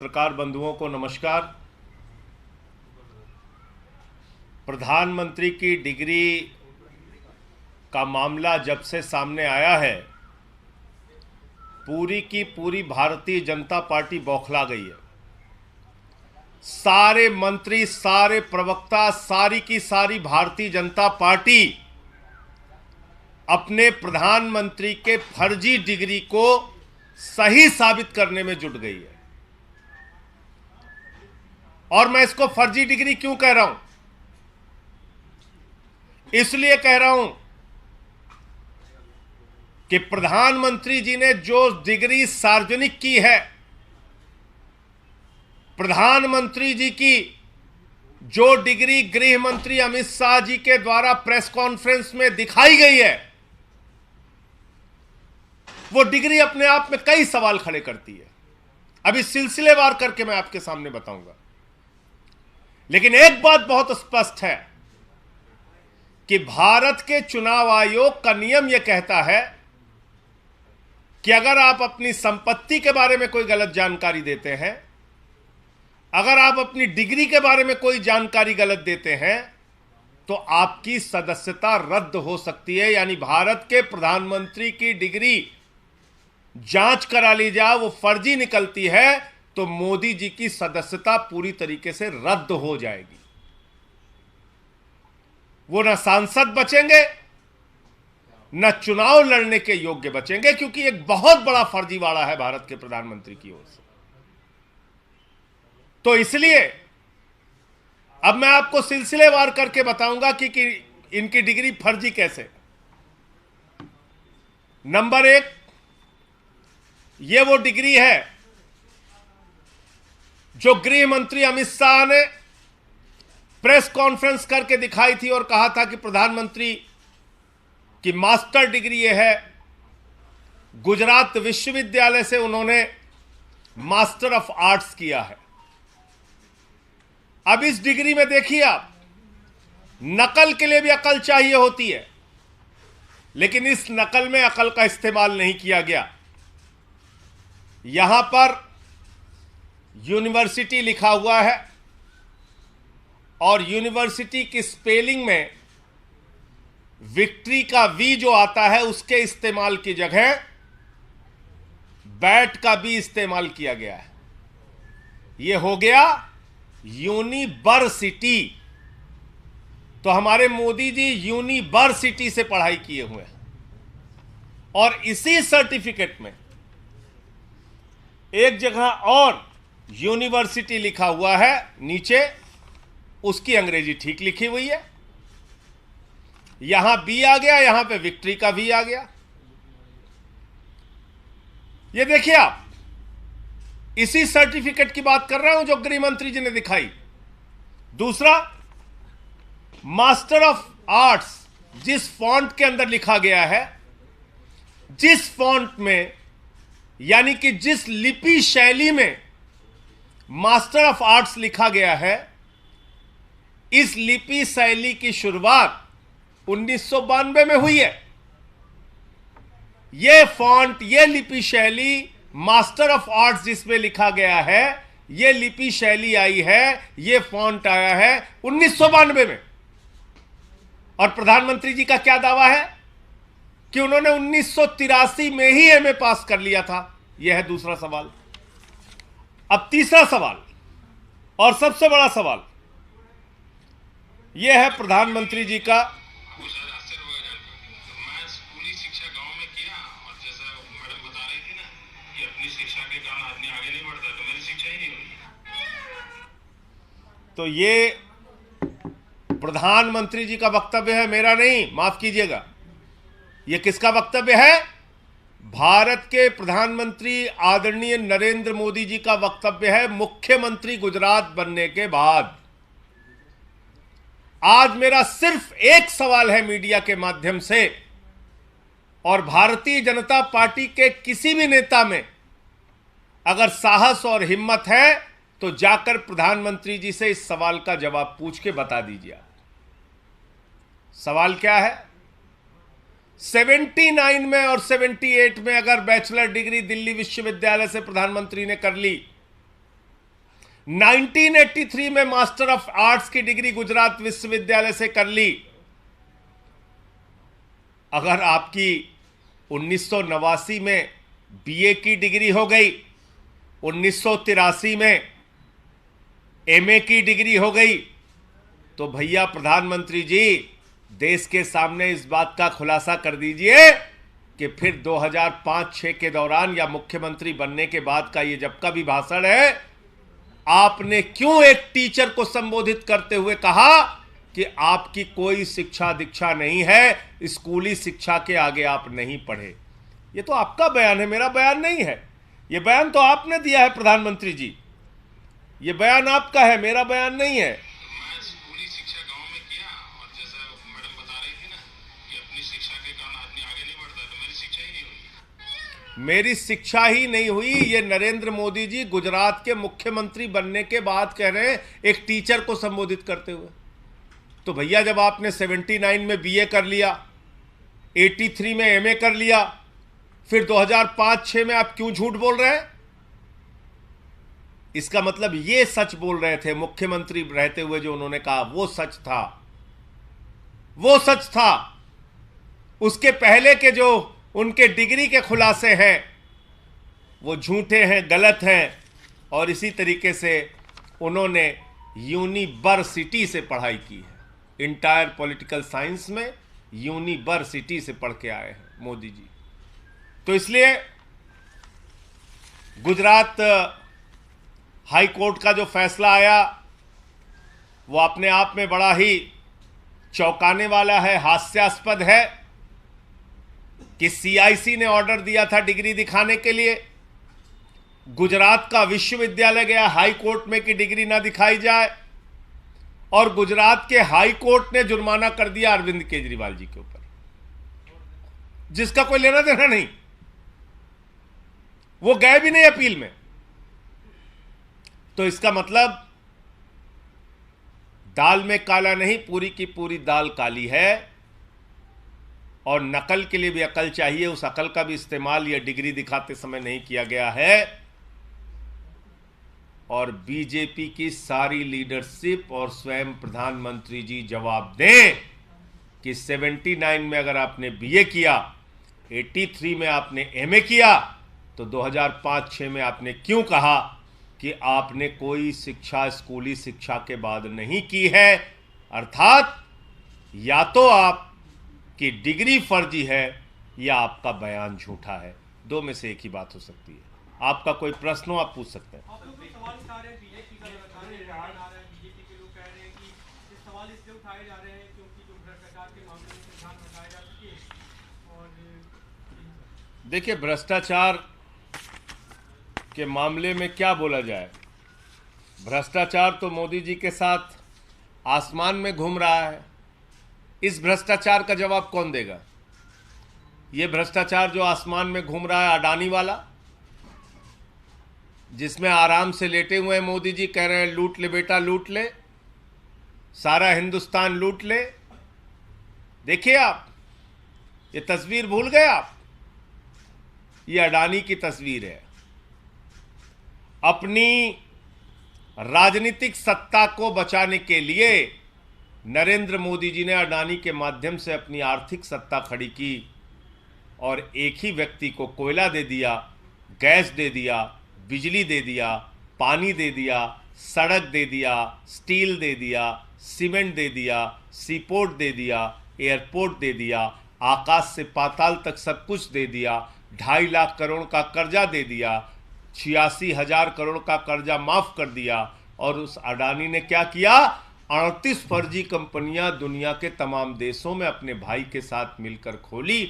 पत्रकार बंधुओं को नमस्कार। प्रधानमंत्री की डिग्री का मामला जब से सामने आया है, पूरी की पूरी भारतीय जनता पार्टी बौखला गई है। सारे मंत्री, सारे प्रवक्ता, सारी की सारी भारतीय जनता पार्टी अपने प्रधानमंत्री के फर्जी डिग्री को सही साबित करने में जुट गई है। और मैं इसको फर्जी डिग्री क्यों कह रहा हूं? इसलिए कह रहा हूं कि प्रधानमंत्री जी ने जो डिग्री सार्वजनिक की है, प्रधानमंत्री जी की जो डिग्री गृह मंत्री अमित शाह जी के द्वारा प्रेस कॉन्फ्रेंस में दिखाई गई है, वो डिग्री अपने आप में कई सवाल खड़े करती है। अभी सिलसिलेवार करके मैं आपके सामने बताऊंगा। लेकिन एक बात बहुत स्पष्ट है कि भारत के चुनाव आयोग का नियम यह कहता है कि अगर आप अपनी संपत्ति के बारे में कोई गलत जानकारी देते हैं, अगर आप अपनी डिग्री के बारे में कोई जानकारी गलत देते हैं, तो आपकी सदस्यता रद्द हो सकती है। यानी भारत के प्रधानमंत्री की डिग्री जांच करा ली जाए, वो फर्जी निकलती है, तो मोदी जी की सदस्यता पूरी तरीके से रद्द हो जाएगी। वो न सांसद बचेंगे, न चुनाव लड़ने के योग्य बचेंगे, क्योंकि एक बहुत बड़ा फर्जीवाड़ा है भारत के प्रधानमंत्री की ओर से। तो इसलिए अब मैं आपको सिलसिलेवार करके बताऊंगा कि इनकी डिग्री फर्जी कैसे। नंबर एक, ये वो डिग्री है जो गृह मंत्री अमित शाह ने प्रेस कॉन्फ्रेंस करके दिखाई थी और कहा था कि प्रधानमंत्री की मास्टर डिग्री ये है। गुजरात विश्वविद्यालय से उन्होंने मास्टर ऑफ आर्ट्स किया है। अब इस डिग्री में देखिए आप, नकल के लिए भी अकल चाहिए होती है, लेकिन इस नकल में अकल का इस्तेमाल नहीं किया गया। यहां पर यूनिवर्सिटी लिखा हुआ है और यूनिवर्सिटी की स्पेलिंग में विक्ट्री का वी जो आता है, उसके इस्तेमाल की जगह बैट का बी इस्तेमाल किया गया है। यह हो गया यूनिवर्सिटी। तो हमारे मोदी जी यूनिवर्सिटी से पढ़ाई किए हुए हैं और इसी सर्टिफिकेट में एक जगह और यूनिवर्सिटी लिखा हुआ है, नीचे उसकी अंग्रेजी ठीक लिखी हुई है। यहां बी आ गया, यहां पे विक्ट्री का वी आ गया। ये देखिए आप, इसी सर्टिफिकेट की बात कर रहा हूं जो गृह मंत्री जी ने दिखाई। दूसरा, मास्टर ऑफ आर्ट्स जिस फॉन्ट के अंदर लिखा गया है, जिस फॉन्ट में यानी कि जिस लिपि शैली में मास्टर ऑफ आर्ट्स लिखा गया है, इस लिपि शैली की शुरुआत 1992 में हुई है। यह फॉन्ट, यह लिपि शैली, मास्टर ऑफ आर्ट्स जिसमें लिखा गया है, यह लिपि शैली आई है, यह फॉन्ट आया है 1992 में। और प्रधानमंत्री जी का क्या दावा है कि उन्होंने 1983 में ही एमए पास कर लिया था। यह है दूसरा सवाल। अब तीसरा सवाल और सबसे बड़ा सवाल यह है प्रधानमंत्री जी का। तो ये प्रधानमंत्री जी का वक्तव्य है, मेरा नहीं, माफ कीजिएगा। यह किसका वक्तव्य है? भारत के प्रधानमंत्री आदरणीय नरेंद्र मोदी जी का वक्तव्य है, मुख्यमंत्री गुजरात बनने के बाद। आज मेरा सिर्फ एक सवाल है मीडिया के माध्यम से, और भारतीय जनता पार्टी के किसी भी नेता में अगर साहस और हिम्मत है तो जाकर प्रधानमंत्री जी से इस सवाल का जवाब पूछ के बता दीजिए। सवाल क्या है? 79 में और 78 में अगर बैचलर डिग्री दिल्ली विश्वविद्यालय से प्रधानमंत्री ने कर ली, 1983 में मास्टर ऑफ आर्ट्स की डिग्री गुजरात विश्वविद्यालय से कर ली। अगर आपकी 1989 में बीए की डिग्री हो गई, 1983 में एमए की डिग्री हो गई, तो भैया प्रधानमंत्री जी देश के सामने इस बात का खुलासा कर दीजिए कि फिर 2005-6 के दौरान या मुख्यमंत्री बनने के बाद का ये जब का भी भाषण है, आपने क्यों एक टीचर को संबोधित करते हुए कहा कि आपकी कोई शिक्षा दीक्षा नहीं है, स्कूली शिक्षा के आगे आप नहीं पढ़े। ये तो आपका बयान है, मेरा बयान नहीं है। ये बयान तो आपने दिया है प्रधानमंत्री जी, ये बयान आपका है, मेरा बयान नहीं है। मैं स्कूली शिक्षा गांव में किया, और जैसा मैडम बता रही थी ना कि अपनी शिक्षा के कारण आदमी आगे नहीं बढ़ता, तो मेरी शिक्षा ही नहीं हुई। मेरी शिक्षा ही नहीं हुई, ये नरेंद्र मोदी जी गुजरात के मुख्यमंत्री बनने के बाद कह रहे हैं एक टीचर को संबोधित करते हुए। तो भैया जब आपने 79 में बीए कर लिया, 83 में एमए कर लिया, फिर 2005-6 में आप क्यों झूठ बोल रहे हैं? इसका मतलब ये सच बोल रहे थे मुख्यमंत्री रहते हुए, जो उन्होंने कहा वो सच था, वो सच था। उसके पहले के जो उनके डिग्री के खुलासे हैं वो झूठे हैं, गलत हैं। और इसी तरीके से उन्होंने यूनिवर्सिटी से पढ़ाई की है, इंटायर पॉलिटिकल साइंस में यूनिवर्सिटी से पढ़ के आए हैं मोदी जी। तो इसलिए गुजरात हाई कोर्ट का जो फैसला आया वो अपने आप में बड़ा ही चौंकाने वाला है, हास्यास्पद है कि सीआईसी ने ऑर्डर दिया था डिग्री दिखाने के लिए, गुजरात का विश्वविद्यालय गया हाई कोर्ट में कि डिग्री ना दिखाई जाए, और गुजरात के हाई कोर्ट ने जुर्माना कर दिया अरविंद केजरीवाल जी के ऊपर, जिसका कोई लेना देना नहीं। वो गए भी नहीं अपील में। तो इसका मतलब दाल में काला नहीं, पूरी की पूरी दाल काली है। और नकल के लिए भी अकल चाहिए, उस अकल का भी इस्तेमाल यह डिग्री दिखाते समय नहीं किया गया है। और बीजेपी की सारी लीडरशिप और स्वयं प्रधानमंत्री जी जवाब दें कि 79 में अगर आपने बीए किया, 83 में आपने एमए किया, तो 2005-6 में आपने क्यों कहा कि आपने कोई शिक्षा स्कूली शिक्षा के बाद नहीं की है? अर्थात या तो आपकी डिग्री फर्जी है या आपका बयान झूठा है। दो में से एक ही बात हो सकती है। आपका कोई प्रश्न हो आप पूछ सकते हैं। आप लोग तो सवाल उठा रहे हैं बीजेपी का, लगातार ध्यान आ रहा है। बीजेपी के लोग कह रहे हैं कि ये सवाल इसलिए उठाए जा रहे हैं क्योंकि जो भ्रष्टाचार के मामले में ध्यान हटाया जा सके। और देखिए, भ्रष्टाचार के मामले में क्या बोला जाए? भ्रष्टाचार तो मोदी जी के साथ आसमान में घूम रहा है। इस भ्रष्टाचार का जवाब कौन देगा? ये भ्रष्टाचार जो आसमान में घूम रहा है अडानी वाला, जिसमें आराम से लेटे हुए मोदी जी कह रहे हैं लूट ले बेटा लूट ले, सारा हिंदुस्तान लूट ले। देखिए आप, ये तस्वीर भूल गए आप? ये अडानी की तस्वीर है। अपनी राजनीतिक सत्ता को बचाने के लिए नरेंद्र मोदी जी ने अडानी के माध्यम से अपनी आर्थिक सत्ता खड़ी की और एक ही व्यक्ति को कोयला दे दिया, गैस दे दिया, बिजली दे दिया, पानी दे दिया, सड़क दे दिया, स्टील दे दिया, सीमेंट दे दिया, सीपोर्ट दे दिया, एयरपोर्ट दे दिया, आकाश से पाताल तक सब कुछ दे दिया, 2.5 लाख करोड़ का कर्जा दे दिया, 86,000 करोड़ का कर्जा माफ कर दिया। और उस अडानी ने क्या किया? 38 फर्जी कंपनियां दुनिया के तमाम देशों में अपने भाई के साथ मिलकर खोली।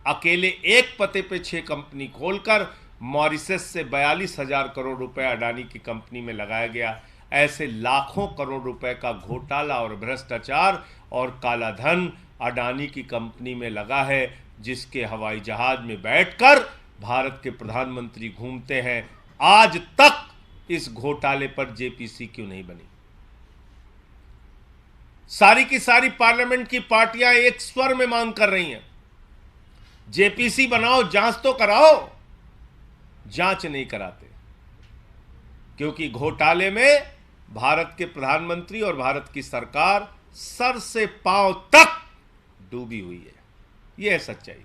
अकेले एक पते पे 6 कंपनी खोलकर मॉरिशस से 42,000 करोड़ रुपए अडानी की कंपनी में लगाया गया। ऐसे लाखों करोड़ रुपए का घोटाला और भ्रष्टाचार और काला धन अडानी की कंपनी में लगा है, जिसके हवाई जहाज में बैठकर भारत के प्रधानमंत्री घूमते हैं। आज तक इस घोटाले पर जेपीसी क्यों नहीं बनी? सारी की सारी पार्लियामेंट की पार्टियां एक स्वर में मांग कर रही हैं, जेपीसी बनाओ, जांच तो कराओ। जांच नहीं कराते। क्योंकि घोटाले में भारत के प्रधानमंत्री और भारत की सरकार सर से पांव तक डूबी हुई है। यह है सच्चाई।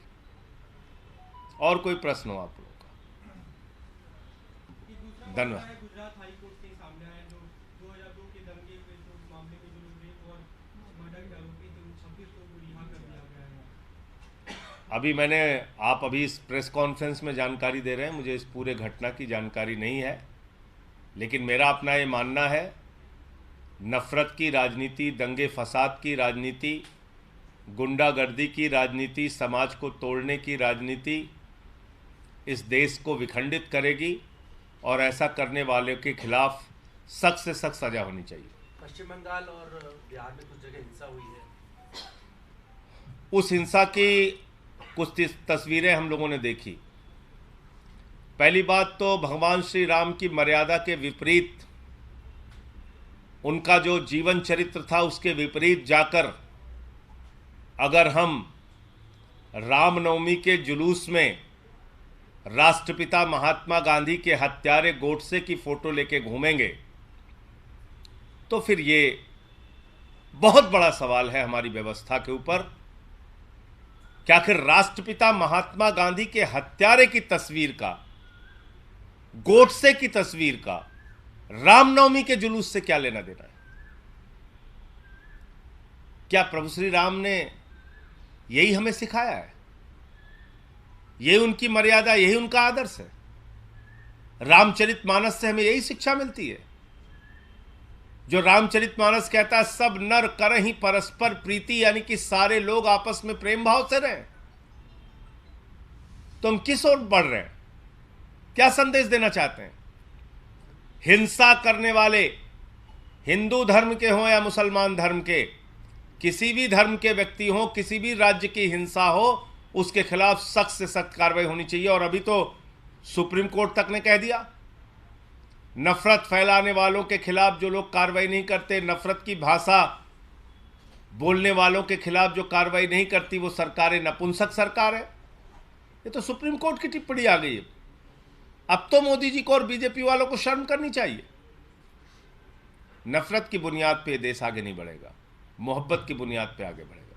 और कोई प्रश्न हो आप लोगों का? ये दूसरा धन्यवाद। मामला है गुजरात हाई कोर्ट से सामने आया, जो 2002 के दंगे में जो मामले में जो रेप और मर्डर के आरोपी थे उन 26 लोगों को रिहा कर दिया गया है। आप अभी इस प्रेस कॉन्फ्रेंस में जानकारी दे रहे हैं, मुझे इस पूरे घटना की जानकारी नहीं है, लेकिन मेरा अपना ये मानना है, नफरत की राजनीति, दंगे फसाद की राजनीति, गुंडागर्दी की राजनीति, समाज को तोड़ने की राजनीति इस देश को विखंडित करेगी और ऐसा करने वाले के खिलाफ सख्त से सख्त सजा होनी चाहिए। पश्चिम बंगाल और बिहार में कुछ जगह हिंसा हुई है। उस हिंसा की कुछ तस्वीरें हम लोगों ने देखी। पहली बात तो भगवान श्री राम की मर्यादा के विपरीत, उनका जो जीवन चरित्र था उसके विपरीत जाकर अगर हम रामनवमी के जुलूस में राष्ट्रपिता महात्मा गांधी के हत्यारे गोडसे की फोटो लेके घूमेंगे तो फिर ये बहुत बड़ा सवाल है हमारी व्यवस्था के ऊपर कि आखिर राष्ट्रपिता महात्मा गांधी के हत्यारे की तस्वीर का, गोडसे की तस्वीर का रामनवमी के जुलूस से क्या लेना देना है? क्या प्रभु श्री राम ने यही हमें सिखाया है? यही उनकी मर्यादा, यही उनका आदर्श है? रामचरितमानस से हमें यही शिक्षा मिलती है जो रामचरितमानस कहता है सब नर करहि परस्पर प्रीति, यानी कि सारे लोग आपस में प्रेम भाव से रहें। तो हम किस ओर बढ़ रहे हैं? क्या संदेश देना चाहते हैं? हिंसा करने वाले हिंदू धर्म के हों या मुसलमान धर्म के, किसी भी धर्म के व्यक्ति हों, किसी भी राज्य की हिंसा हो, उसके खिलाफ सख्त से सख्त कार्रवाई होनी चाहिए। और अभी तो सुप्रीम कोर्ट तक ने कह दिया, नफरत फैलाने वालों के खिलाफ जो लोग कार्रवाई नहीं करते, नफरत की भाषा बोलने वालों के खिलाफ जो कार्रवाई नहीं करती, वो सरकारें नपुंसक सरकार है। ये तो सुप्रीम कोर्ट की टिप्पणी आ गई है। अब तो मोदी जी को और बीजेपी वालों को शर्म करनी चाहिए। नफरत की बुनियाद पे देश आगे नहीं बढ़ेगा, मोहब्बत की बुनियाद पे आगे बढ़ेगा।